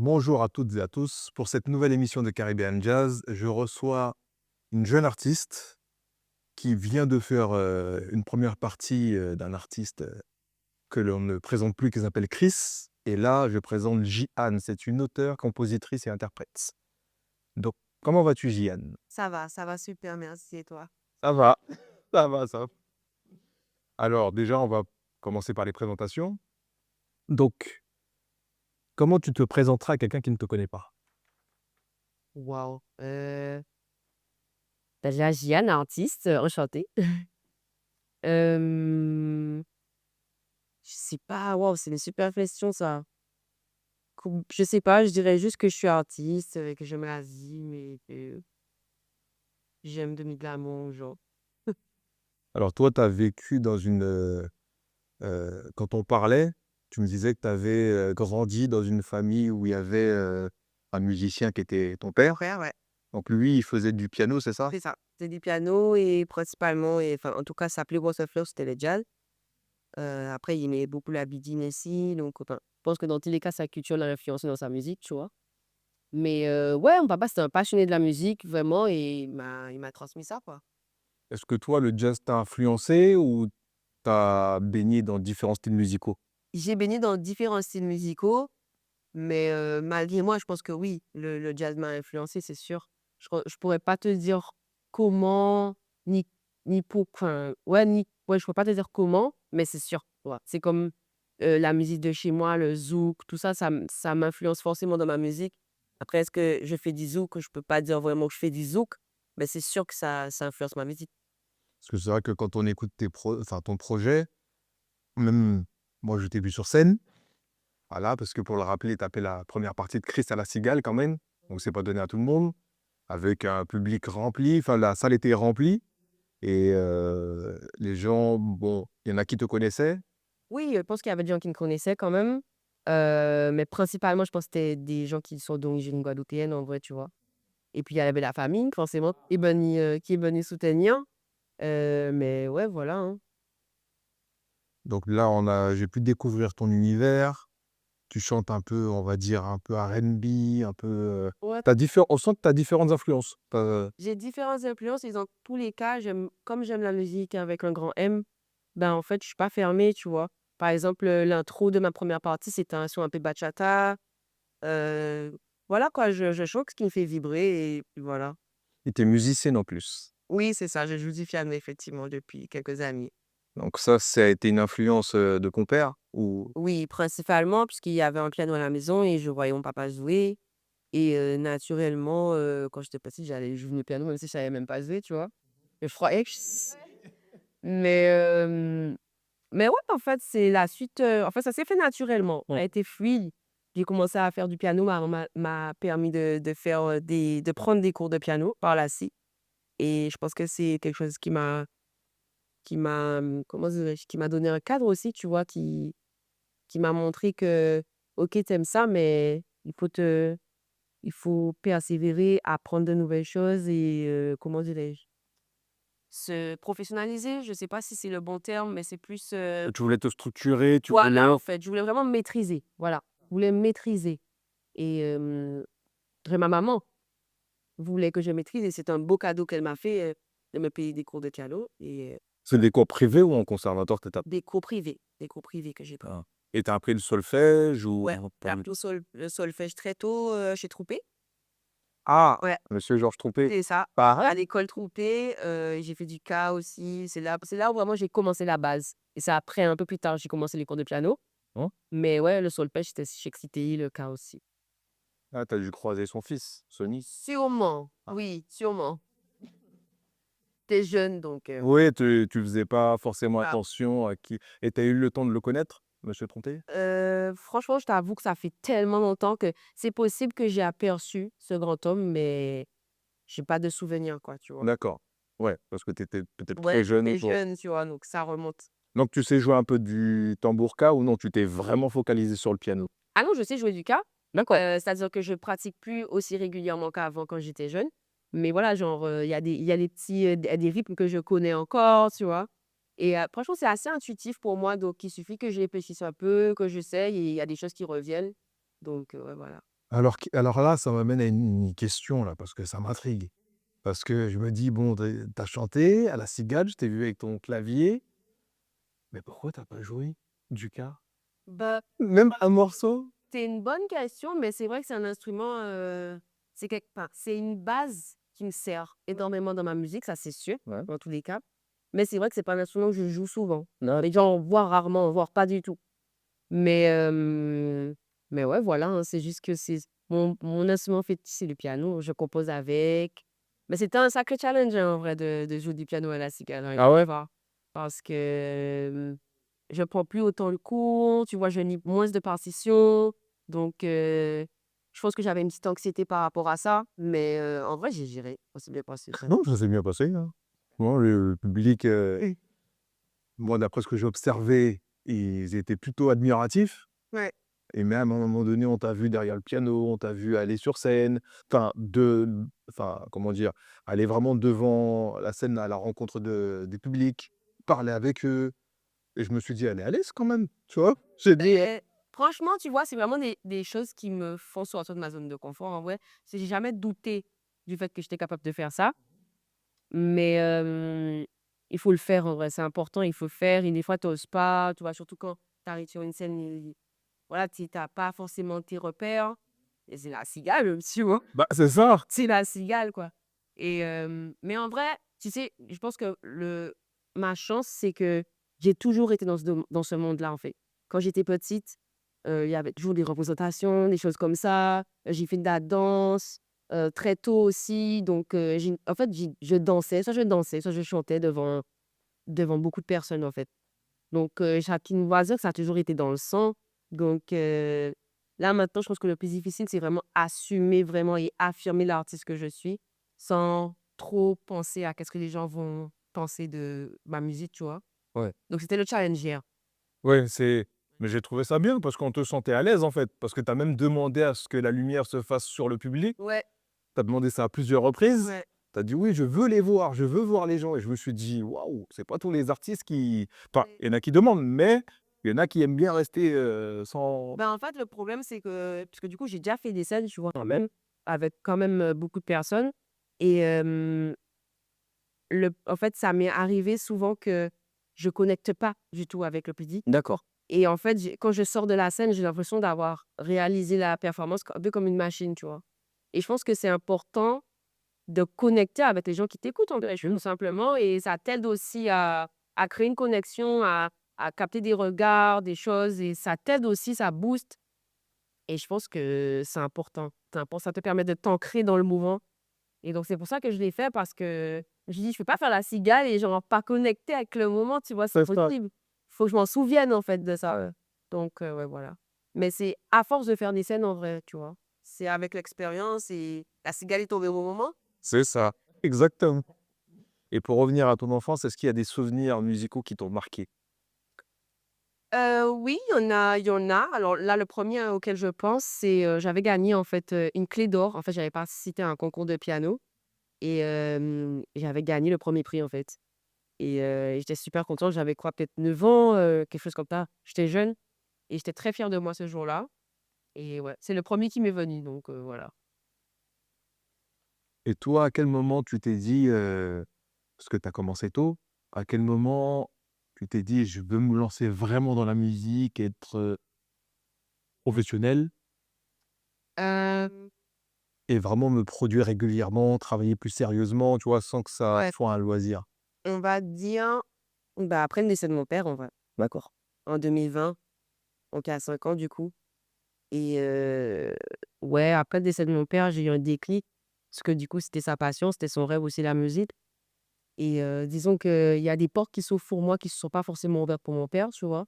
Bonjour à toutes et à tous. Pour cette nouvelle émission de Caribbean Jazz, je reçois une jeune artiste qui vient de faire une première partie d'un artiste que l'on ne présente plus, qui s'appelle Chris. Et là, je présente Jihan. C'est une auteure, compositrice et interprète. Donc, comment vas-tu, Jihan? Ça va super, merci et toi? Ça va, ça va, ça va. Alors, déjà, on va commencer par les présentations. Donc, comment tu te présenteras à quelqu'un qui ne te connaît pas? Waouh! Déjà Jiane, artiste, enchantée. Je sais pas, waouh, c'est une super question ça. Je sais pas, je dirais juste que je suis artiste, que j'aime la vie, mais que j'aime donner de l'amour aux gens. Alors, toi, tu as vécu dans une quand on parlait, tu me disais que tu avais grandi dans une famille où il y avait un musicien qui était ton Mon père. frère, ouais, Donc lui, il faisait du piano, c'est ça? c'est ça. C'est du piano et principalement et enfin, en tout cas, ça s'appelait Waterflow, c'était le jazz. Après, il aimait beaucoup la bidine aussi, donc enfin, je pense que dans tous les cas, sa culture l'a influencé dans sa musique, tu vois? Mais ouais, mon papa, c'était un passionné de la musique vraiment et il m'a transmis ça, quoi. Est-ce que toi, le jazz t'a influencé ou t'as baigné dans différents styles musicaux? J'ai baigné dans différents styles musicaux, mais malgré moi, je pense que oui, le jazz m'a influencé, c'est sûr. Je pourrais pas te dire comment, ni ni pour enfin, ouais, je pourrais pas te dire comment, mais c'est sûr, tu vois? C'est comme, la musique de chez moi, le zouk, tout ça, ça m'influence forcément dans ma musique. Après, est-ce que je fais du zouk? Je peux pas dire vraiment que je fais du zouk, mais c'est sûr que ça influence ma musique. Parce que c'est vrai que quand on écoute ton projet, même moi, je t'ai vu sur scène, voilà, parce que pour le rappeler, tu as fait la première partie de Chris à la Cigale quand même, donc c'est pas donné à tout le monde, avec un public rempli, enfin la salle était remplie. Et les gens, bon, il y en a qui te connaissaient. Oui, je pense qu'il y avait des gens qui me connaissaient quand même, mais principalement, je pense que c'était des gens qui sont d'origine guadeloupéenne en vrai, tu vois? Et puis il y avait la famille forcément qui est venue soutenir, mais ouais, voilà, hein. Donc là, j'ai pu découvrir ton univers. Tu chantes un peu, on va dire, un peu R&B, un peu, Ouais, on sent que tu as différentes influences. j'ai différentes influences et dans tous les cas, j'aime la musique avec un grand M, ben, en fait, je suis pas fermée, tu vois? Par exemple, l'intro de ma première partie, c'était un son un peu bachata, heu, voilà quoi, je chante ce qui me fait vibrer et puis voilà. Et tu es musicienne en plus. Oui, c'est ça, je joue du piano effectivement depuis quelques années. Donc ça a été une influence, de ton père ou Oui, principalement puisqu'il y avait un piano à la maison et je voyais mon papa jouer et naturellement, quand j'étais petite, j'allais jouer le piano même si je savais même pas jouer, tu vois? Je croyais que j mais mais ouais, en fait, c'est la suite, en fait, ça s'est fait naturellement. Ça a été fluide. J'ai commencé à faire du piano, ma maman m'a permis de faire, de prendre des cours de piano par la suite et je pense que c'est quelque chose comment dirais-je? Qui m'a donné un cadre aussi, tu vois? Qui m'a montré que, OK, tu aimes ça, mais il faut persévérer, apprendre de nouvelles choses et comment dirais-je? Se professionnaliser, je sais pas si c'est le bon terme, mais c'est plus, tu voulais te structurer, tu voilà, voulais en fait, je voulais vraiment maîtriser, voilà. Je voulais maîtriser et après ma maman voulait que je maîtrise et c'est un beau cadeau qu'elle m'a fait, de me payer des cours de piano et c'est des cours privés ou en conservatoire tu des cours privés que j'ai pris. ah et tu as appris le solfège ou Ouais, j'ai appris le solfège très tôt, chez Troupé. Ah, Ouais, Monsieur Georges Trompé. c'est ça. Pareil. À l'école Trompé, j'ai fait du K aussi. C'est là où vraiment j'ai commencé la base et c'est après, un peu plus tard, j'ai commencé les cours de piano. Hein? Mais ouais, le solfège, c'était chez XCTI, le K aussi. Ah, t'as dû croiser son fils, Sony. Sûrement, Ah. oui, sûrement. Tu jeune donc Oui, tu faisais pas forcément ah. attention à qui et tu as eu le temps de le connaître, Monsieur Trompé? Franchement, je t'avoue que ça fait tellement longtemps que c'est possible que j'ai aperçu ce grand homme, mais j'ai pas de souvenir, quoi, tu vois? D'accord. Ouais, parce que tu étais peut-être Ouais, très jeune j'étais pour jeune, tu vois? Donc ça remonte. donc tu sais jouer un peu du tambourka ou non, tu t'es vraiment focalisé sur le piano? Ah non, je sais jouer du K, D'accord. c'est-à-dire que je pratique plus aussi régulièrement qu'avant quand j'étais jeune. Mais voilà, genre, il y a des petits, des rythmes que je connais encore, tu vois? Et franchement, c'est assez intuitif pour moi, donc il suffit que je réfléchisse un peu, que j'essaye et il y a des choses qui reviennent. Donc ouais, voilà. Alors là, ça m'amène à une question là, parce que ça m'intrigue. Parce que je me dis: «Bon, tu as chanté à la cigale, je t'ai vu avec ton clavier, mais pourquoi tu as pas joué du K? Bah, Même un morceau?» c'est une bonne question, mais c'est vrai que c'est un instrument, c'est une base qui me sert énormément dans ma musique, ça c'est sûr, Ouais. dans tous les cas. Mais c'est vrai que c'est pas un instrument que je joue souvent. Non, les gens voient rarement, voire pas du tout. Mais, mais ouais, voilà, hein, c'est juste que c'est mon instrument fétiche, c'est le piano, je compose avec. Mais c'était un sacré challenge, hein, en vrai, de jouer du piano à la cigale, hein, il Ah faut ouais? voir. Parce que, je prends plus autant le cours, tu vois? Je lis moins de partitions. Donc, je pense que j'avais une petite anxiété par rapport à ça. Mais, en vrai, j'ai géré. Ça s'est bien passé, ça. Non, ça s'est bien passé, hein. Bon, le public, moi, d'après ce que j'ai observé, ils étaient plutôt admiratifs Ouais. et même à un moment donné, on t'a vu derrière le piano, on t'a vu aller sur scène, comment dire? Aller vraiment devant la scène à la rencontre des publics, parler avec eux et je me suis dit: «Elle est à l'aise quand même», tu vois? J'ai dit Franchement, tu vois, c'est vraiment des choses qui me font sortir de ma zone de confort, en vrai. C'est j'ai jamais douté du fait que j'étais capable de faire ça. Mais, il faut le faire, en vrai, c'est important, il faut le faire et des fois, tu oses pas, tu vois? Surtout quand tu arrives sur une scène et voilà, tu as pas forcément tes repères et c'est la cigale, tu vois? bah, c'est ça! C'est la cigale, quoi. Et mais en vrai, tu sais, je pense que ma chance, c'est que j'ai toujours été dans ce monde-là, en fait. Quand j'étais petite, il y avait toujours des représentations, des choses comme ça. J'ai fait de la danse, très tôt aussi. Donc en fait, je dansais, soit je chantais devant beaucoup de personnes, en fait. Donc on va dire que ça a toujours été dans le sang. Donc là, maintenant, je pense que le plus difficile, c'est vraiment assumer vraiment et affirmer l'artiste que je suis, sans trop penser à qu'est-ce que les gens vont penser de ma musique, tu vois? Ouais. Donc c'était le challenge hier. Ouais, mais j'ai trouvé ça bien parce qu'on te sentait à l'aise, en fait, parce que tu as même demandé à ce que la lumière se fasse sur le public. Ouais, Tu as demandé ça à plusieurs reprises. ouais. Tu as dit: «Oui, je veux les voir, je veux voir les gens» et je me suis dit: «Waouh, c'est pas tous les artistes qui» enfin, Ouais. il y en a qui demandent, mais il y en a qui aiment bien rester, sans Ben, en fait, le problème, c'est que parce que du coup, j'ai déjà fait des scènes, tu vois, quand même, avec quand même, beaucoup de personnes et en fait, ça m'est arrivé souvent que je connecte pas du tout avec le public. D'accord. Et en fait, quand je sors de la scène, j'ai l'impression d'avoir réalisé la performance un peu comme une machine, tu vois? Et je pense que c'est important de connecter avec les gens qui t'écoutent, en fait, tout simplement et ça t'aide aussi à créer une connexion, à capter des regards, des choses et ça t'aide aussi, ça booste et je pense que c'est important. Ça te permet de t'ancrer dans le mouvement et donc c'est pour ça que je l'ai fait parce que je dis: «Je peux pas faire la cigale et genre pas connecter avec le moment», tu vois? C'est C'est ça. impossible. Faut que je m'en souvienne, en fait, de ça, donc ouais, voilà. Mais c'est à force de faire des scènes, en vrai, tu vois? C'est avec l'expérience et la cigale est tombée au bon moment. C'est ça, exactement et pour revenir à ton enfance, est-ce qu'il y a des souvenirs musicaux qui t'ont marqué? Oui, il y en a. Alors là, le premier auquel je pense, c'est, j'avais gagné, en fait, une clé d'or. En fait, j'avais participé à un concours de piano et j'avais gagné le premier prix, en fait. Et j'étais super contente, j'avais quoi, peut-être 9 ans, quelque chose comme ça. J'étais jeune et j'étais très fière de moi ce jour-là et ouais, c'est le premier qui m'est venu donc voilà. Et toi, à quel moment tu t'es dit, parce que tu as commencé tôt, à quel moment tu t'es dit: «Je veux me lancer vraiment dans la musique, être, professionnel»? Hem, et vraiment me produire régulièrement, travailler plus sérieusement, tu vois, sans que ça Ouais, soit un loisir? on va dire, bah, après le décès de mon père, on va d'accord, en 2020, donc à 5 ans du coup et ouais, après le décès de mon père, j'ai eu un déclic parce que du coup, c'était sa passion, c'était son rêve aussi la musique et disons qu'il y a des portes qui s'ouvrent pour moi qui ne se sont pas forcément ouvertes pour mon père, tu vois?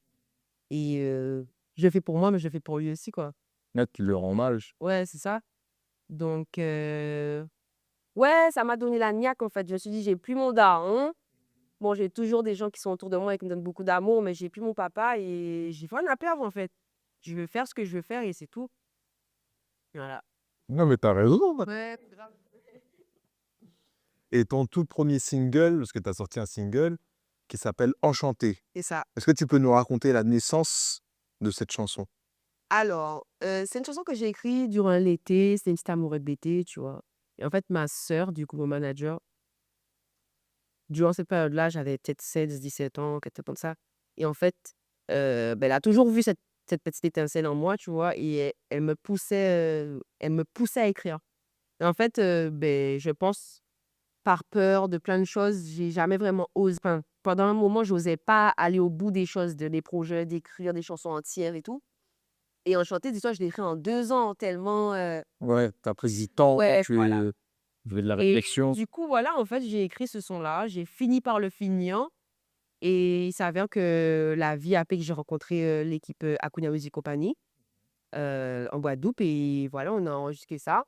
Et je le fais pour moi, mais je le fais pour lui aussi, quoi. Là, tu le rends hommage. Ouais, c'est ça. Donc ouais, ça m'a donné la niaque, en fait. Je me suis dit: «J'ai plus mon daron». Bon, j'ai toujours des gens qui sont autour de moi et qui me donnent beaucoup d'amour, mais j'ai plus mon papa et j'ai rien à perdre, en fait. Je veux faire ce que je veux faire et c'est tout. Voilà. Non, mais t'as raison. Ouais, grave. Et ton tout premier single, parce que tu as sorti un single qui s'appelle «Enchanté». C'est ça. Est-ce que tu peux nous raconter la naissance de cette chanson? Alors, c'est une chanson que j'ai écrite durant l'été, c'était une petite amourette d'été, tu vois? Et en fait, ma sœur, du coup, mon manager, durant cette période-là, j'avais peut-être 16, 17 ans, quelque chose comme ça et en fait, bah, elle a toujours vu cette petite étincelle en moi, tu vois? Et elle me poussait à écrire. Et en fait, beh, je pense, par peur de plein de choses, j'ai jamais vraiment osé enfin, pendant un moment, j'osais pas aller au bout des choses, des projets, d'écrire des chansons entières et tout et en chanter, dis-toi, je l'ai écrit en 2 ans tellement, Ouais, tu as pris du temps, ouais, tu voilà. avais de la Et réflexion. du coup, voilà, en fait, j'ai écrit ce son-là, j'ai fini par le finir et il s'avère que la vie a fait que j'ai rencontré, l'équipe, Hakuna Music Company, en Guadeloupe et voilà, on a enregistré ça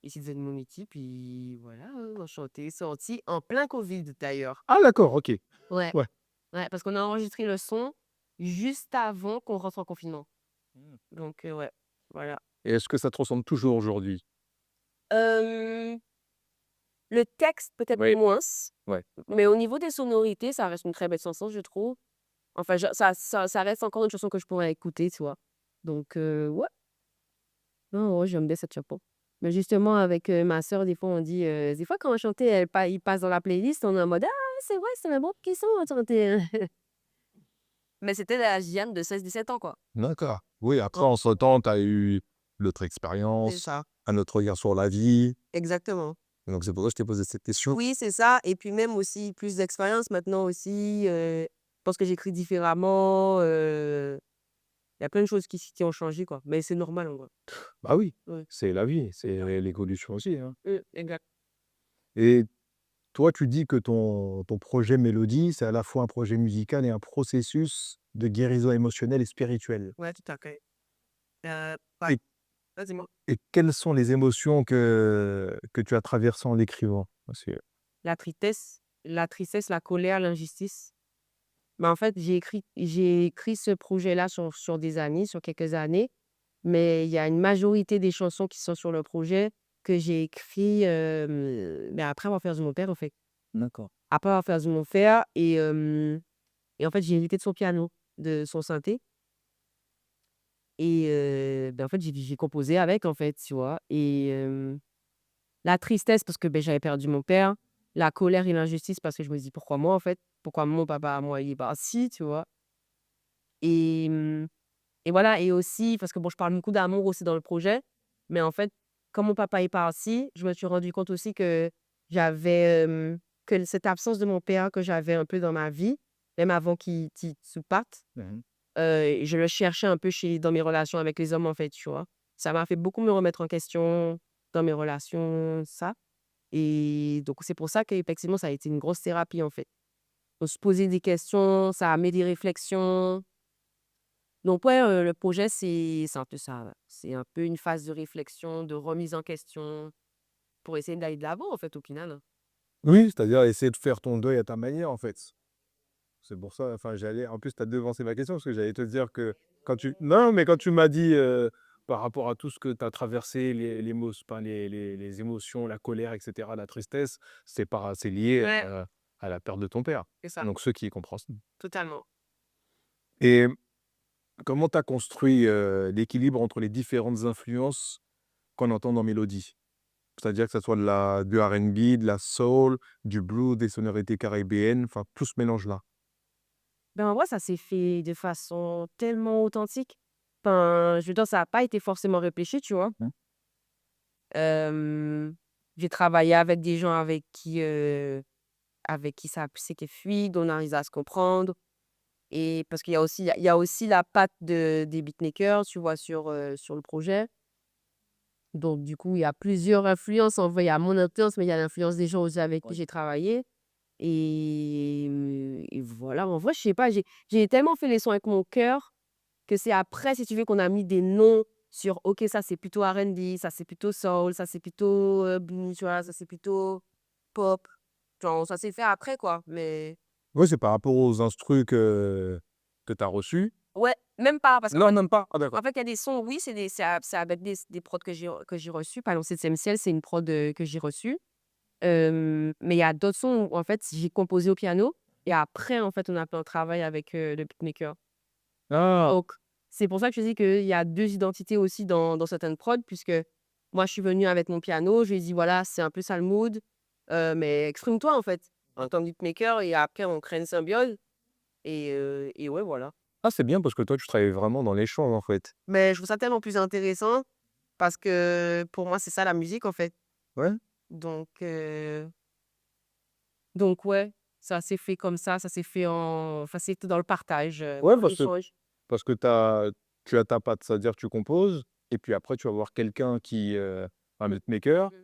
et c'est devenu mon équipe et voilà, Enchanté, sorti en plein covid d'ailleurs. Ah d'accord, OK. Ouais, Ouais. ouais, parce qu'on a enregistré le son juste avant qu'on rentre en confinement. Mmh. Donc ouais, voilà. Et est-ce que ça te ressemble toujours aujourd'hui? Hem, le texte peut-être Oui. moins, Ouais. mais au niveau des sonorités, ça reste une très belle chanson, je trouve. Enfin, je ça reste encore une chanson que je pourrais écouter, tu vois? Donc ouais, non, ouais, j'aime bien cette chanson. Mais justement avec, ma sœur, des fois, on dit, des fois quand on chantait, il passe dans la playlist, on est en mode: «Ah c'est vrai, c'est un bon petit son à chanter». Mais c'était la Jeanne de 16, 17 ans, quoi. D'accord. Oui, après, Oh, entre-temps, tu as eu l'autre c'est expérience, ça, un autre regard sur la vie. exactement. Donc c'est pour ça que je t'ai posé cette question. Oui, c'est ça et puis même aussi plus d'expérience maintenant aussi, je pense que j'écris différemment, il y a plein de choses qui ont changé, quoi. Mais c'est normal en vrai. Bah oui, Ouais. c'est la vie, c'est l'évolution aussi, hein. Exact. Et toi, tu dis que ton projet Mélodie, c'est à la fois un projet musical et un processus de guérison émotionnelle et spirituelle. Ouais, tout à fait. Ouais. Et Vas-y, moi. et quelles sont les émotions que tu as traversées en l'écrivant? Parce que La tristesse, la colère, l'injustice. Mais en fait, j'ai écrit ce projet-là sur des années, sur quelques années, mais il y a une majorité des chansons qui sont sur le projet que j'ai écrit, mais après avoir perdu mon père, en fait. d'accord. Après avoir perdu mon père et en fait, j'ai hérité de son piano, de son synthé et en fait, j'ai composé avec, en fait, tu vois? Et la tristesse parce que, beh, j'avais perdu mon père, la colère et l'injustice parce que je me dis: «Pourquoi moi, en fait? Pourquoi mon papa à moi, il est parti?» tu vois? Et et voilà et aussi parce que bon, je parle beaucoup d'amour aussi dans le projet, mais en fait, quand mon papa est parti, je me suis rendu compte aussi que j'avais, que cette absence de mon père que j'avais un peu dans ma vie, même avant qu'il se parte, Mmh. je le cherchais un peu dans mes relations avec les hommes, en fait, tu vois? Ça m'a fait beaucoup me remettre en question dans mes relations, ça et donc c'est pour ça qu'effectivement, ça a été une grosse thérapie, en fait. Faut se poser des questions, ça a amené des réflexions. Donc ouais, le projet, c'est un peu ça, ouais. C'est un peu une phase de réflexion, de remise en question pour essayer d'aller de l'avant, en fait, au final, hein. Oui, c'est-à-dire essayer de faire ton deuil à ta manière, en fait. C'est pour ça, enfin, j'allais en plus, tu as devancé ma question parce que j'allais te dire que quand tu non, mais quand tu m'as dit, par rapport à tout ce que tu as traversé, les émotions, la colère et cetera, la tristesse, c'est lié, Ouais, à la perte de ton père. c'est ça, Donc ce qui est compréhensible. totalement. Et comment tu as construit, l'équilibre entre les différentes influences qu'on entend dans Mélodie? C'est-à-dire que ça soit du R&B, de la soul, du blues, des sonorités caribéennes, enfin tout ce mélange-là? Ben, en vrai, ça s'est fait de façon tellement authentique. Enfin, je veux dire, ça a pas été forcément réfléchi, tu vois? Mmh. J'ai travaillé avec des gens avec qui ça c'était fluide, on arrive à se comprendre. Et parce qu'il y a aussi il y a aussi la patte des beatmakers, tu vois, sur le projet. Donc du coup, il y a plusieurs influences. En vrai, il y a mon influence, mais il y a l'influence des gens aussi avec qui Ouais. j'ai travaillé. Et voilà, en vrai, je sais pas, j'ai tellement fait les sons avec mon cœur que c'est après, si tu veux, qu'on a mis des noms sur: «OK, ça, c'est plutôt R&B, ça, c'est plutôt soul, ça, c'est plutôt, blues, tu vois, ça, c'est plutôt pop». Genre, ça s'est fait après, quoi, mais Ouais, c'est par rapport aux instrus que tu as reçus? ouais, même pas, parce Non, même pas? Ah en d'accord. fait, il y a des sons, oui, c'est avec des prods que j'ai reçus. Par exemple, «7e ciel», c'est une prod, que j'ai reçue. Mais il y a d'autres sons où, en fait, j'ai composé au piano et après, en fait, on a fait un travail avec, le beatmaker. Ah! Donc c'est pour ça que je dis qu'il y a 2 identités aussi dans certaines prods, puisque moi, je suis venue avec mon piano, je lui ai dit: «Voilà, c'est un peu ça le mood, mais exprime-toi, en fait, en tant que beatmaker» et après on crée une symbiose et ouais, voilà. Ah, c'est bien parce que toi, tu travailles vraiment dans l'échange, en fait. Mais je trouve ça tellement plus intéressant parce que pour moi, c'est ça la musique, en fait. Ouais? Donc heu, donc ouais, ça s'est fait comme ça s'est fait enfin, c'était dans le partage, Ouais, dans l'échange. parce que tu as ta patte, c'est-à-dire tu composes et puis après tu vas voir quelqu'un qui, un beatmaker Mmh.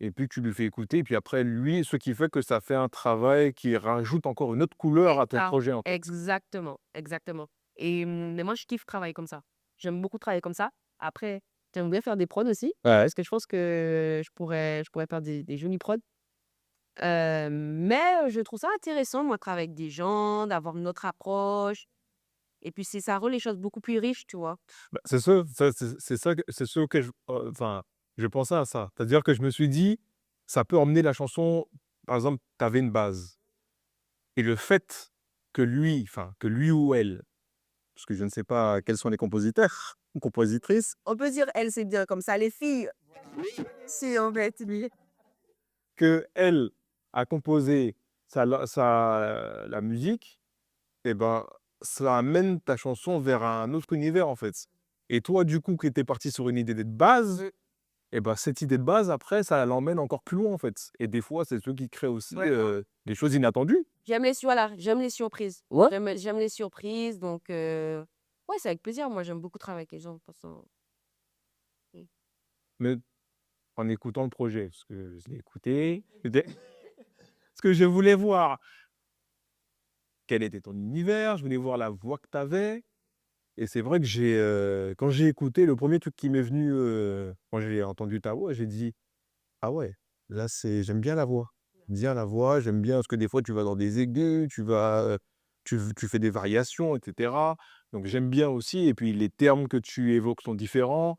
et puis tu lui fais écouter et puis après lui, ce qui fait que ça fait un travail qui rajoute encore une autre couleur C'est à ton ça, projet, en fait. exactement, exactement. Mais moi, je kiffe travailler comme ça. J'aime beaucoup travailler comme ça. Après, j'aimerais bien faire des prods aussi, Ouais. parce que je pense que je pourrais faire des jolis prods. Mais je trouve ça intéressant, moi, de travailler avec des gens, d'avoir une autre approche et puis ça rend les choses beaucoup plus riches, tu vois? Bah, c'est ça que c'est ce que je enfin, je pensais à ça. C'est-à-dire que je me suis dit: «Ça peut emmener la chanson» par exemple, tu avais une base et le fait que lui ou elle, parce que je ne sais pas quels sont les compositeurs ou compositrices, On peut dire: «Elle, c'est bien comme ça, les filles». Si, en fait, oui. qu'elle a composé la musique et ben, ça amène ta chanson vers un autre univers, en fait et toi, du coup, qui étais parti sur une idée de base Mmh, et ben, cette idée de base, après, ça l'emmène encore plus loin, en fait et des fois, c'est ce qui crée aussi, ouais. des choses inattendues. J'aime les surprises. Ouais. J'aime les surprises, donc ouais, c'est avec plaisir. Moi, j'aime beaucoup travailler avec les gens, de toute façon. Mmh. Mais en écoutant le projet, parce que je l'ai écouté, parce que je voulais voir quel était ton univers, je voulais voir la voix que tu avais et c'est vrai que quand j'ai écouté, le premier truc qui m'est venu, quand j'ai entendu ta voix, j'ai dit: «Ah ouais, là, j'aime bien la voix. Bien la voix, j'aime bien» parce que des fois, tu vas dans des aigus, tu fais des variations et cetera. Donc j'aime bien aussi et puis les termes que tu évoques sont différents.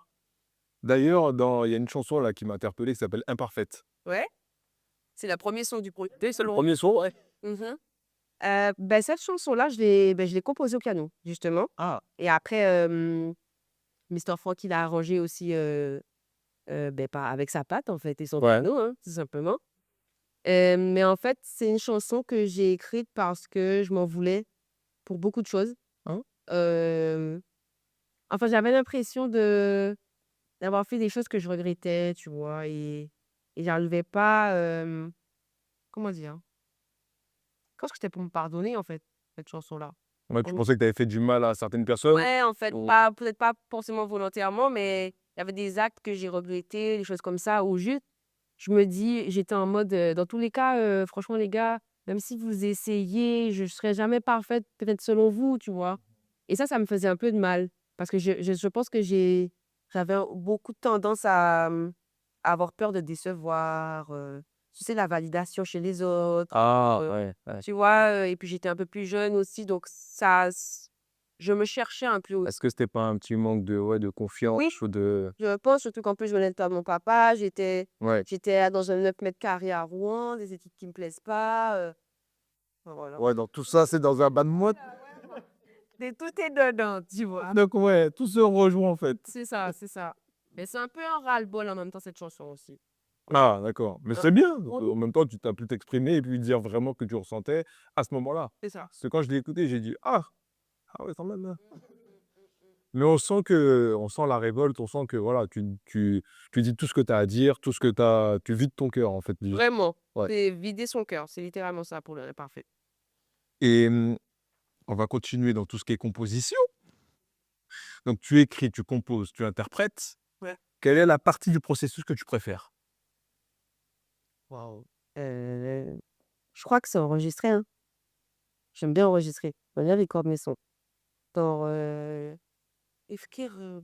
D'ailleurs, il y a une chanson là qui m'a interpellé qui s'appelle «Imparfaite». Ouais, c'est le premier son du projet, C'est le selon. premier son, ouais. Mmh. Cette chanson-là, je l'ai composée au piano, justement Ah, et après, Mister Frank, il a arrangé aussi, par avec sa patte, en fait et son ouais. piano, hein, tout simplement. Mais en fait, c'est une chanson que j'ai écrite parce que je m'en voulais pour beaucoup de choses. Hein? Hem, enfin, j'avais l'impression d'avoir fait des choses que je regrettais, tu vois? Et j'arrivais pas, comment dire? Je pense que c'était pour me pardonner, en fait, cette chanson-là. Ouais, tu Mmh. pensais que tu avais fait du mal à certaines personnes? Ouais, en fait, Ou pas peut-être pas forcément volontairement, mais il y avait des actes que j'ai regrettés, des choses comme ça, où juste, je me dis j'étais en mode, dans tous les cas, franchement les gars, même si vous essayez, je serai jamais parfaite, peut-être selon vous, tu vois? Et ça me faisait un peu de mal parce que je pense que j'avais beaucoup de tendance à avoir peur de décevoir, tu sais, la validation chez les autres, Ah heu, ouais, ouais. tu vois? Et puis j'étais un peu plus jeune aussi, donc je me cherchais un peu est-ce aussi. que c'était pas un petit manque de ouais, de Oui, confiance ou de je pense, surtout qu'en plus je venais de perdre mon papa, ouais, j'étais dans un 9 m² à Rouen, des études qui me plaisent pas, enfin voilà. ouais, donc tout ça, c'est dans un bad mood? Tout est dedans, tu vois? Ah donc ouais, tout se rejoint en fait. C'est ça, c'est ça. Mais c'est un peu un ras-le-bol en même temps, cette chanson aussi. Ah d'accord, mais Heu, c'est bien, donc oui, en même temps, tu t'as pu t'exprimer et puis dire vraiment que tu ressentais à ce moment-là. c'est ça. Parce que quand je l'ai écouté, j'ai dit: «Ah! Ah ouais, quand même, hein». Mais on sent la révolte, on sent que voilà, tu dis tout ce que tu as à dire, tout ce que tu vides ton cœur en fait, juste. Vraiment, Ouais. c'est vider son cœur, c'est littéralement ça pour le parfait. Et on va continuer dans tout ce qui est composition. Donc tu écris, tu composes, tu interprètes. Ouais. Quelle est la partie du processus que tu préfères? Waouh! Je crois que c'est enregistrer, hein. J'aime bien enregistrer. J'aime bien record mes sons. Genre, écrire,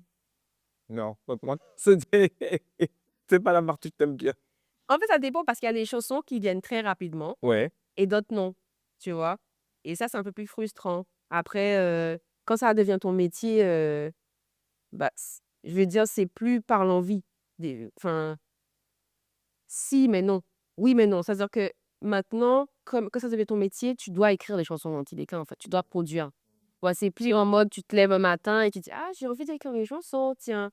Non, pas moi. C'est pas la partie que tu aimes bien. en fait, ça dépend parce qu'il y a des chansons qui viennent très rapidement Ouais. et d'autres non, tu vois? Et ça, c'est un peu plus frustrant. Après, quand ça devient ton métier, bah, je veux dire, c'est plus par l'envie. Enfin, si, mais non. Oui, mais non. C'est-à-dire que maintenant, comme quand ça devient ton métier, tu dois écrire des chansons dans tous les cas, en fait. Tu dois produire. Ouais, c'est plus en mode, tu te lèves un matin et tu dis, ah, j'ai envie d'écrire une chanson, tiens.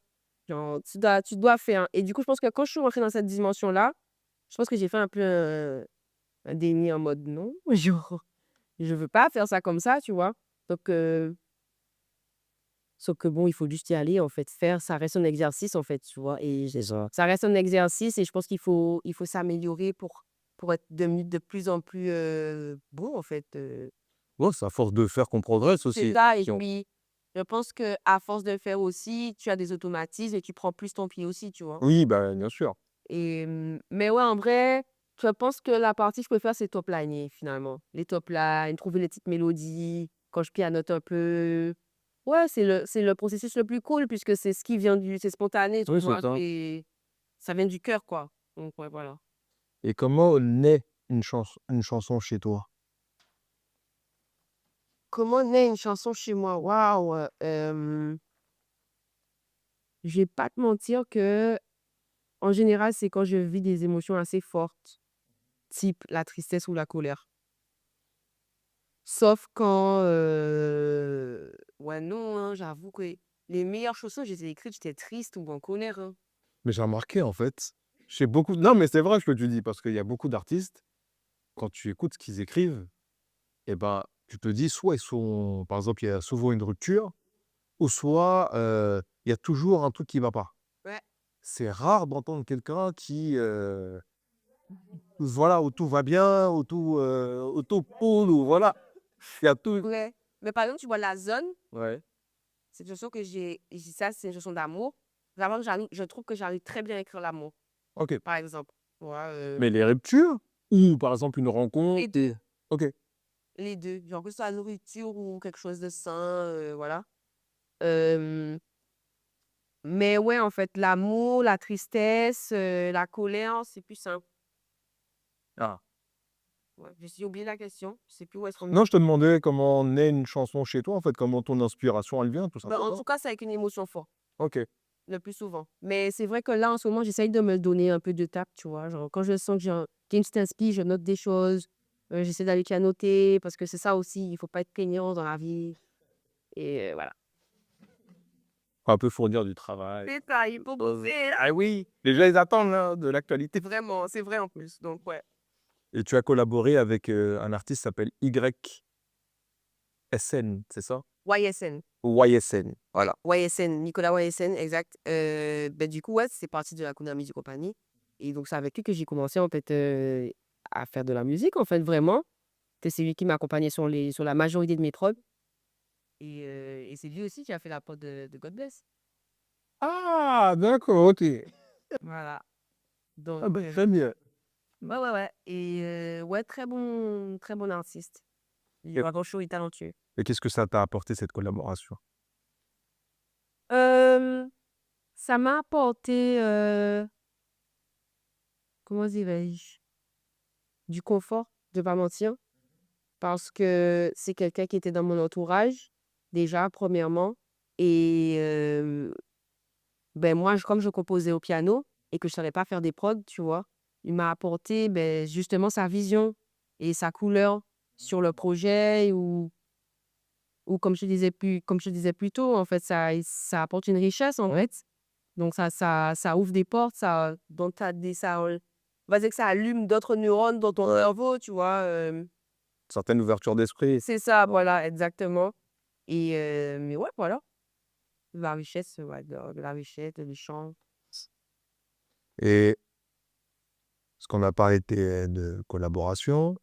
Genre, tu dois faire. Et du coup, je pense que quand je suis rentrée dans cette dimension-là, je pense que j'ai fait un peu un déni en mode non, genre, je veux pas faire ça comme ça, tu vois. Donc, sauf que bon, il faut juste y aller, en fait. Faire, ça reste un exercice, en fait, tu vois. Et C'est ça. ça reste un exercice et je pense qu'il faut s'améliorer pour être devenu de plus en plus bon, en fait. Ouais, c'est à force de faire qu'on progresse C'est aussi. ça. Et Si on- puis, je pense qu'à force de faire aussi, tu as des automatismes et tu prends plus ton pied aussi, tu vois. Oui, bah, bien sûr. Et, mais ouais, en vrai, je pense que la partie que je préfère, c'est top liner, finalement. Les top lines, trouver les petites mélodies, quand je pianote un peu. Ouais, c'est le processus le plus cool puisque c'est ce qui vient c'est spontané, tu Oui, c'est vois. ça. Et ça vient du cœur, quoi. Donc, ouais, voilà. Et comment naît une chanson chez toi? Comment naît une chanson chez moi? Waouh! Je vais pas te mentir que, en général, c'est quand je vis des émotions assez fortes, type la tristesse ou la colère. Sauf quand, ouais, non, hein, j'avoue que les meilleures chansons, je les ai écrites, j'étais triste ou en colère, hein. Mais j'ai remarqué en fait, chez beaucoup non, mais c'est vrai ce que tu dis, parce qu'il y a beaucoup d'artistes, quand tu écoutes ce qu'ils écrivent et ben, tu te dis soit ils sont par exemple, il y a souvent une rupture ou soit, il y a toujours un truc qui va pas. Ouais. C'est rare d'entendre quelqu'un qui, voilà, où tout va bien, où tout cool, où voilà, il y a tout Ouais. Mais par exemple, tu vois, La Zone, ouais, c'est une chanson que ça, c'est une chanson d'amour. Vraiment, je trouve que j'arrive très bien à écrire l'amour, OK. par exemple. Ouais, Mais les ruptures ou par exemple une les rencontre? 2, OK. les 2. Genre que ce soit la nourriture ou quelque chose de sain, voilà. Hem, mais ouais, en fait, l'amour, la tristesse, la colère, c'est plus simple. Ah. Ouais, j'ai oublié la question. Je sais plus où est-ce qu'on Non, je te demandais comment naît une chanson chez toi, en fait, comment ton inspiration, elle vient, tout ben, en simplement. tout cas, c'est avec une émotion forte, OK. le plus souvent. Mais c'est vrai que là, en ce moment, j'essaye de me donner un peu de tape, tu vois? Genre, quand je sens que j'ai une petite inspi, je note des choses, j'essaie d'aller pianoter parce que c'est ça aussi, il faut pas être plaignant dans la vie et voilà. Faut un peu fournir du travail. C'est ça, il faut bosser. Ah oui, les gens, ils attendent, là, de l'actualité. Vraiment, c'est vrai en plus, donc ouais. Et tu as collaboré avec, un artiste qui s'appelle YSN, c'est ça? YSN. Ou YSN, voilà. YSN, Nicolas YSN, exact. Ben, du coup, ouais, c'est parti de la Kuna Music Company et donc c'est avec lui que j'ai commencé, en fait, à faire de la musique, en fait, vraiment. C'est lui qui m'accompagnait sur la majorité de mes prods et c'est lui aussi qui a fait la prod de God Bless. Ah! D'accord, OK. Voilà, Ah donc bah, très bien. ouais, ouais, ouais et ouais, très bon artiste. Il est Et vraiment chaud et talentueux. et qu'est-ce que ça t'a apporté, cette collaboration? Hem, ça m'a apporté, comment dirais-je? Du confort, je vais pas mentir, parce que c'est quelqu'un qui était dans mon entourage, déjà, premièrement et ben, moi, comme je composais au piano et que je savais pas faire des prods, tu vois? Il m'a apporté, ben, justement sa vision et sa couleur sur le projet ou comme je disais plus tôt, en fait, ça apporte une richesse, en fait. Donc ça ouvre des portes, ça donc tu des ça, on va dire que ça allume d'autres neurones dans ton cerveau, tu vois? Certaines ouvertures d'esprit. C'est ça, voilà, exactement et mais ouais, voilà. la richesse, ouais, de la richesse, du chant. Et ce qu'on a parlé de collaboration,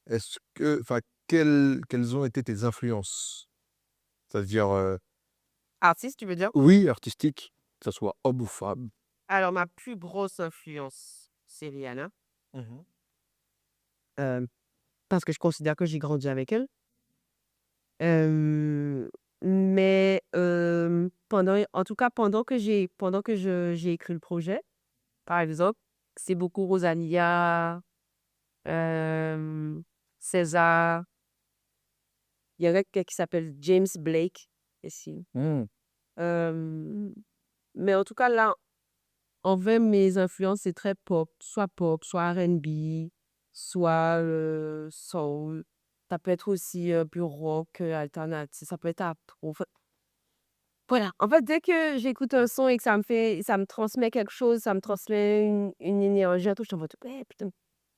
est-ce que, enfin, quelles ont été tes influences? C'est-à-dire, Artiste, tu veux dire? oui, artistiques, que ça soit homme ou femme. Alors, ma plus grosse influence, c'est Rihanna, euh, parce que je considère que j'ai grandi avec elle. Euh, mais en tout cas, pendant que j'ai écrit le projet, par exemple, c'est beaucoup Rosalia, euh, César. Il y a quelqu'un qui s'appelle James Blake ici. Mmh. Euh, mais en tout cas, là, en vrai, mes influences, c'est très pop, soit R&B, soit soul. Ça peut être aussi plus rock, alternatif. Ça peut être voilà. En fait, dès que j'écoute un son et que ça me transmet quelque chose, ça me transmet une énergie, un truc, je suis en mode, ouais, putain,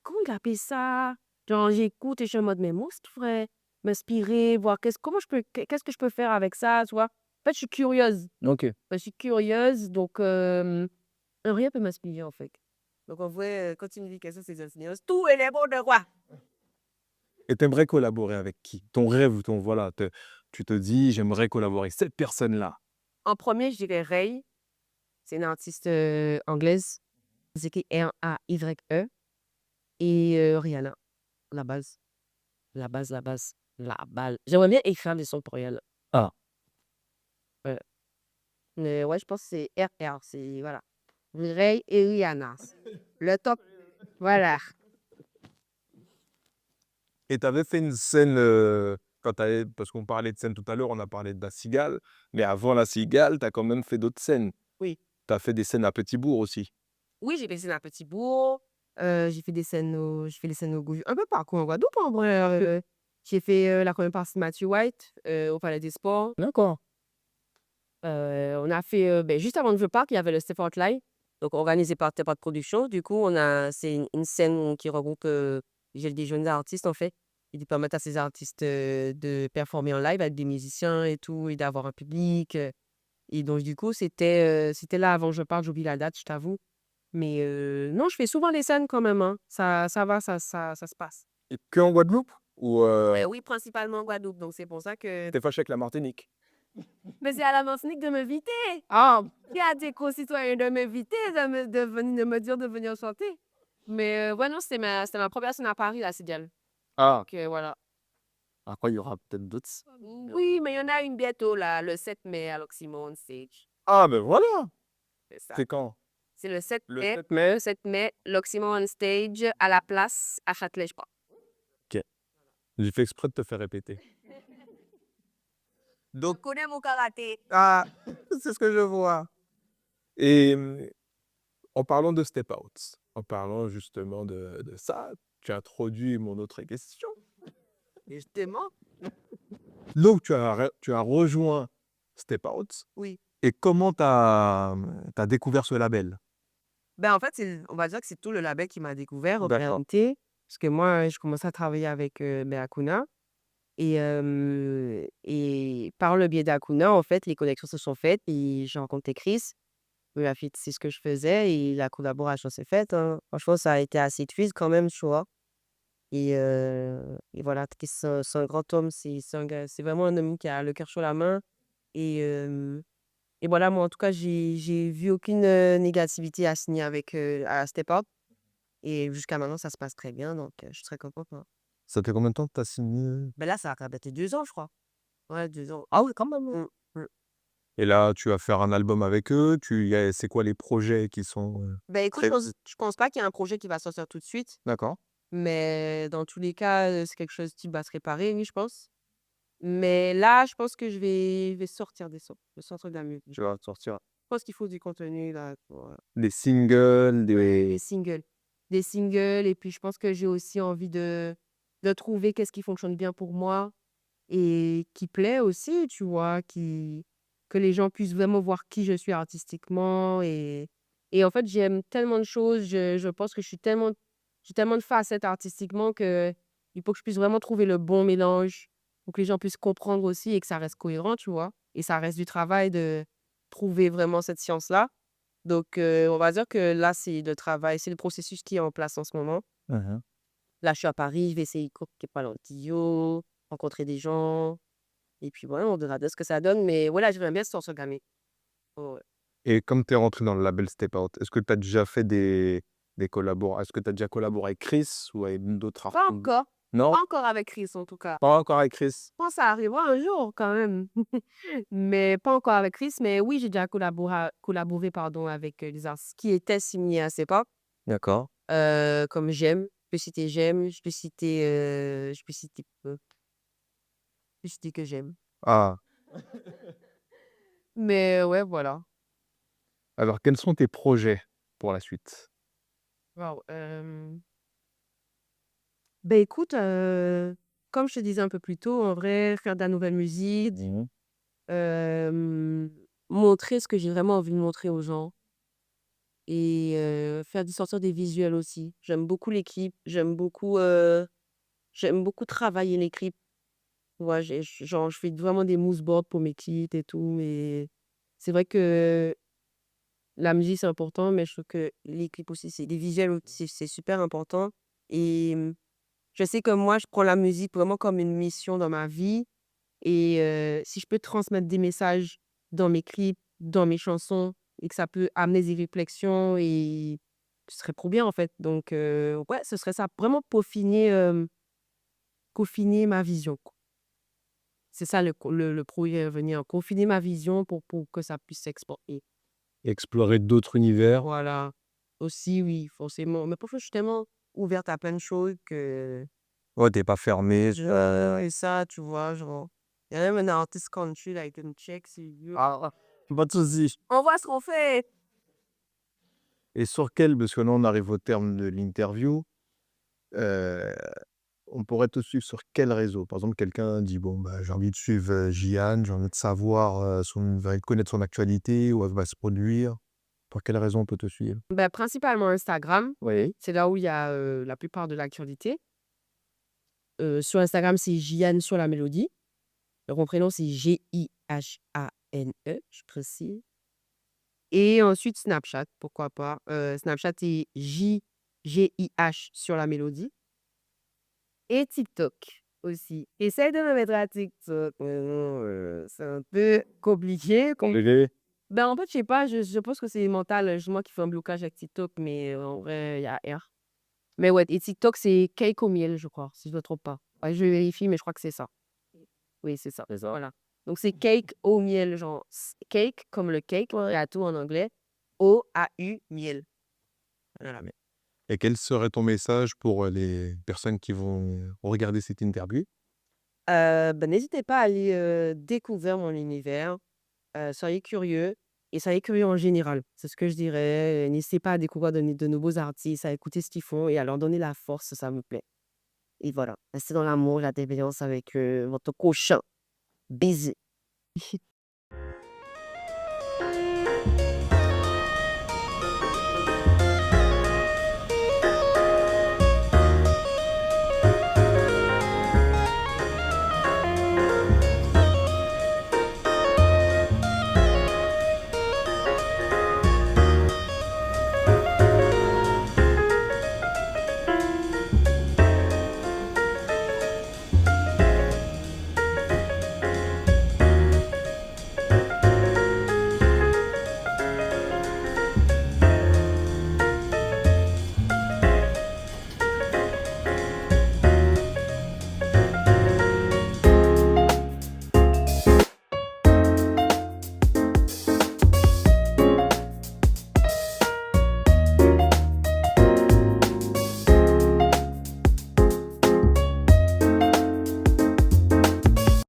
comment il appelle ça? Genre, j'écoute et je suis en mode, mais moi, je devrais m'inspirer, voir qu'est-ce que je peux faire avec ça, tu vois? En fait, je suis curieuse. OK. Je suis curieuse, donc rien peut m'inspirer, en fait. Donc, en vrai, quand tu me dis quelles sont ces influences, tout est les bons de quoi? Et tu aimerais collaborer avec qui? Ton rêve, ton voilà, tu te dis: «J'aimerais collaborer avec cette personne-là». En premier, je dirais Ray. C'est une artiste anglaise. C'est écrit R-A-Y-E. Et Rihanna, la base. La base, la base. La base. J'aimerais bien écrire des sons pour Rihanna. Ah. Ouais. Mais ouais, je pense que c'est R-R. C'est, voilà. Ray et Rihanna. Le top. Voilà. Et tu avais fait une scène, quand tu parce qu'on parlait de scène tout à l'heure, on a parlé de La Cigale, mais avant La Cigale, tu as quand même fait d'autres scènes. Oui. Tu as fait des scènes à Petit-Bourg aussi? Oui, j'ai fait des scènes à Petit-Bourg. J'ai fait des scènes au Gouju. Un peu partout en Guadeloupe, en vrai. J'ai fait la première partie de Matthew White au Palais des Sports. D'accord. On a fait, juste avant que je parte, il y avait le Stepford Live, donc organisé par Tepat Production. Du coup, c'est une scène qui regroupe des jeunes artistes, en fait, et qui permettent à ces artistes de performer en live avec des musiciens et tout, et d'avoir un public. Et donc, du coup, c'était là avant que je parte, j'oublie la date, je t'avoue. Mais non, je fais souvent les scènes quand même, hein. Ça va, ça se passe. Et qu'en Guadeloupe? Ou, Oui, principalement en Guadeloupe, donc c'est pour ça que tu fâché avec la Martinique? mais c'est à la Martinique de m'inviter. Ah, qui a des concitoyens de m'inviter, de me dire de venir chanter. Mais ouais, non, c'était ma première scène à Paris, là, c'est Dial. Ah, Donc voilà. après il y aura peut-être d'autres. Oui, mais il y en a une bientôt, là, le 7 mai à l'Oxymore Stage. Ah, ben voilà! C'est ça. C'est quand? C'est le 7 Le mai. 7 mai? Le 7 mai, l'Oxymore Stage à la place à Châtelet, je crois. OK. J'ai fait exprès de te faire répéter. Je Donc connais mon karaté. ah, c'est ce que je vois. Et en parlant de Step Out, en parlant justement de ça, tu as introduit mon autre question. Justement. Donc tu as rejoint Step Out Oui. et comment tu as découvert ce label? Ben, en fait, on va dire que c'est tout le label qui m'a découvert en D'accord. réalité. Parce que moi, je commençais à travailler avec Akuna. Et par le biais d'Akuna, en fait, les connexions se sont faites et j'ai rencontré Chris. Il m'a fait c'est ce que je faisais et la collaboration s'est faite, hein. Franchement, ça a été assez fluide quand même, tu vois? Et voilà, Chris, c'est un grand homme, c'est un gars, c'est vraiment un homme qui a le cœur sur la main. Et, et voilà, moi, en tout cas, j'ai vu aucune négativité à signer à Step Up. Et jusqu'à maintenant, ça se passe très bien, donc je suis très contente, hein. Ça fait combien de temps que tu as signé? Ben là, ça va être 2 ans, je crois. Ouais, 2 ans. Ah oui, quand même, hein. Et là, tu vas faire un album avec eux, c'est quoi les projets qui sont, Ben écoute, prévus? je pense pas qu'il y ait un projet qui va sortir tout de suite, D'accord. mais dans tous les cas, c'est quelque chose qui va se réparer, oui, je pense. Mais là, je pense que je vais sortir des sons, je vais sortir de la musique. Tu vas sortir Je pense qu'il faut du contenu là pour, des singles, des des singles. Des singles et puis je pense que j'ai aussi envie de trouver qu'est-ce qui fonctionne bien pour moi et qui plaît aussi, tu vois? Que les gens puissent vraiment voir qui je suis artistiquement et en fait, j'aime tellement de choses, je pense que j'ai tellement de facettes artistiquement que il faut que je puisse vraiment trouver le bon mélange pour que les gens puissent comprendre aussi et que ça reste cohérent, tu vois? Et ça reste du travail de trouver vraiment cette science-là. Donc, on va dire que là, c'est le travail, c'est le processus qui est en place en ce moment. Mmh. Là, je suis à Paris, je vais essayer quelques Palantillo, rencontrer des gens et puis voilà, on verra bien ce que ça donne. Mais voilà, j'aimerais bien sortir gamer. Ouais, ouais. Et comme tu es rentré dans le label Step Out, est-ce que tu as déjà fait des collabora est-ce que tu as déjà collaboré avec Chris ou avec d'autres Pas artistes? encore, Non? pas encore avec Chris en tout cas. Pas encore avec Chris? Je pense que ça arrivera un jour quand même, mais pas encore avec Chris. Mais oui, j'ai déjà collaboré pardon, avec, des artistes qui étaient signés à cette époque, D'accord. comme J'aime. Je peux citer J'aime, je peux citer que J'aime. Ah, Mais ouais, voilà. alors quels sont tes projets pour la suite? Waouh, beh, écoute, comme je te disais un peu plus tôt, en vrai, faire de la nouvelle musique, Mmh. hem, montrer ce que j'ai vraiment envie de montrer aux gens et faire sortir des visuels aussi. J'aime beaucoup les clips, j'aime beaucoup travailler les clips. Tu vois? Genre, je fais vraiment des mood boards pour mes clips et tout et c'est vrai que la musique, c'est important, mais je trouve que les clips aussi, c'est des visuels aussi, c'est super important et je sais que moi, je prends la musique vraiment comme une mission dans ma vie et si je peux transmettre des messages dans mes clips, dans mes chansons et que ça peut amener des réflexions et ce serait trop bien, en fait. Donc ouais, ce serait ça, vraiment peaufiner ma vision, quoi. C'est ça le projet à venir, peaufiner ma vision pour que ça puisse s'exporter. Explorer d'autres univers? Voilà. Aussi, oui, forcément. Mais parfois, je suis tellement ouverte à plein de choses que Ouais, tu es pas fermé. et ça, tu vois, genre, il y a même un artiste country là, il me check si il veut. Ah, pas de souci. On voit ce qu'on fait! Et sur quel parce que là, on arrive au terme de l'interview, heu, on pourrait te suivre sur quel réseau? Par exemple, quelqu'un dit: «Bon, bah, j'ai envie de suivre, Jian, j'ai envie de savoir, connaître son actualité, où elle va se produire». Par quelle raison on peut te suivre? Bah, principalement Instagram, Oui. c'est là où il y a, la plupart de l'actualité. Sur Instagram, c'est Jiane sur la mélodie. Donc mon prénom, c'est Jihane, je précise. Et ensuite Snapchat, pourquoi pas. Snapchat, c'est JGIH sur la mélodie. Et TikTok aussi. Essaye de me mettre à TikTok, mais bon, c'est un peu compliqué com Léger? ben, en fait, je sais pas, je pense que c'est mental, juste moi qui fais un blocage avec TikTok, mais en vrai, il y a R. Mais ouais et TikTok, c'est Cake au miel, je crois, si je me trompe pas. Ouais, je vérifie, mais je crois que c'est ça. Oui, c'est ça, voilà. Donc c'est cake au miel, genre cake comme le cake, gâteau en anglais, O-A-U, miel. Voilà. Et quel serait ton message pour, les personnes qui vont regarder cette interview? Bah, n'hésitez pas à aller, découvrir mon univers, soyez curieux et soyez curieux en général. C'est ce que je dirais, n'hésitez pas à découvrir de nouveaux artistes, à écouter ce qu'ils font et à leur donner la force, ça me plaît et voilà. Restez dans l'amour, la bienveillance avec, votre prochain. Bisous.